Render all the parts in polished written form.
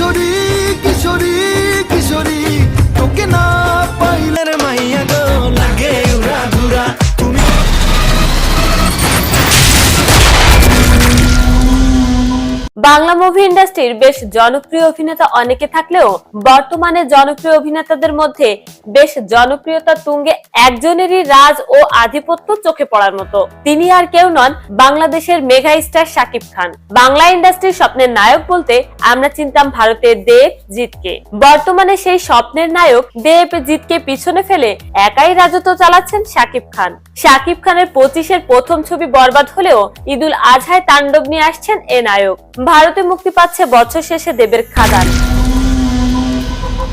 কিশোরী কিশোরী কিশোরী তোকে না পাইলে রে মাইয়া গো লাগে উড়া ধুরা তুমি। বাংলা মুভি ইন্ডাস্ট্রির বেশ জনপ্রিয় অভিনেতা অনেকে থাকলেও বর্তমানে জনপ্রিয় অভিনেতাদের মধ্যে বেশ জনপ্রিয়তা তুঙ্গে একজনেরই রাজ ও আধিপত্য চোখে পড়ার মতো। তিনি আর কেউ নন, বাংলাদেশের মেগা স্টার শাকিব খান। বাংলা ইন্ডাস্ট্রির স্বপ্নের নায়ক বলতে আমরা চিনতাম ভারতের দেব জিতকে। বর্তমানে সেই স্বপ্নের নায়ক দেব জিতকে পিছনে ফেলে একাই রাজত্ব চালাচ্ছেন শাকিব খান। শাকিব খানের 25-এর প্রথম ছবি বরবাদ হলেও ঈদুল আজহায় তাণ্ডব নিয়ে আসছেন এ নায়ক। ভারতে মুক্তি পাচ্ছে বছর শেষে দেবের খাদান।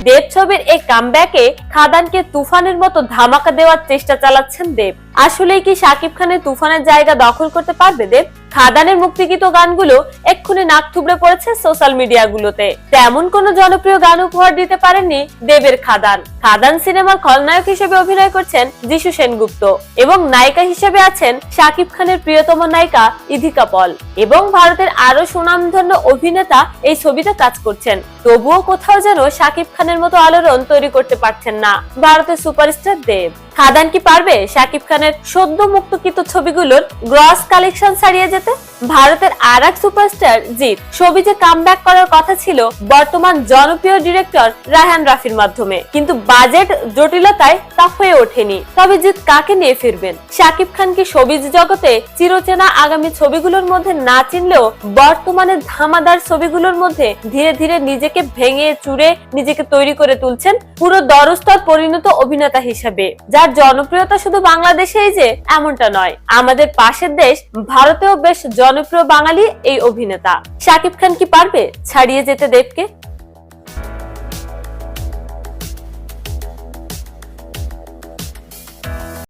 দেব ছবির এই কামব্যাকে খাদানকে তুফানের মতো ধামাকা দেওয়ার চেষ্টা চালাচ্ছেন দেব। আসলেই কি শাকিব খানের তুফানের জায়গা দখল করতে পারবে দেব? খাদানের মুক্তিগীত গানগুলো এক্ষুনি নাক থুবড়ে পড়েছে সোশ্যাল মিডিয়াগুলোতে। তেমন কোন জনপ্রিয় গান উপহার দিতে পারেননি দেবের খাদান। খাদান সিনেমার খলনায়ক হিসেবে অভিনয় করছেন যিশু সেনগুপ্ত এবং নায়িকা হিসেবে আছেন শাকিব খানের প্রিয়তম নায়িকা ইধিকা পল এবং ভারতের আরো সুনামধন্য অভিনেতা এই ছবিতে কাজ করছেন। তবুও কোথাও যেন শাকিব খানের মতো আলোড়ন তৈরি করতে পারছেন না ভারতের সুপারস্টার দেব। খাদান কি পারবে শাকিব খানের সদ্য মুক্তকৃত ছবিগুলোর গ্রস কালেকশন ছাড়িয়ে যেতে? ভারতের আরেক সুপারস্টার জিৎ ছবিতে কামব্যাক করার কথা ছিল বর্তমান জনপ্রিয় ডিরেক্টর রায়হান রাফির মাধ্যমে, কিন্তু বাজেট জটিলতায় তা হয়ে ওঠেনি। তবে জিৎ কাকে নিয়ে ফিরবেন? শাকিব খান কি ছবি জগতে চিরচেনা আগামী ছবিগুলোর মধ্যে না চিনলেও বর্তমানে ধামাদার ছবিগুলোর মধ্যে ধীরে ধীরে নিজেকে ভেঙে চুরে নিজেকে তৈরি করে তুলছেন পুরো দরস্তর পরিণত অভিনেতা হিসেবে, যার জনপ্রিয়তা শুধু বাংলাদেশেই যে এমনটা নয়, আমাদের পাশের দেশ ভারতেও বেশ জনপ্রিয় বাঙালি এই অভিনেতা। শাকিব খান কি পারবে ছাড়িয়ে যেতে দেবকে?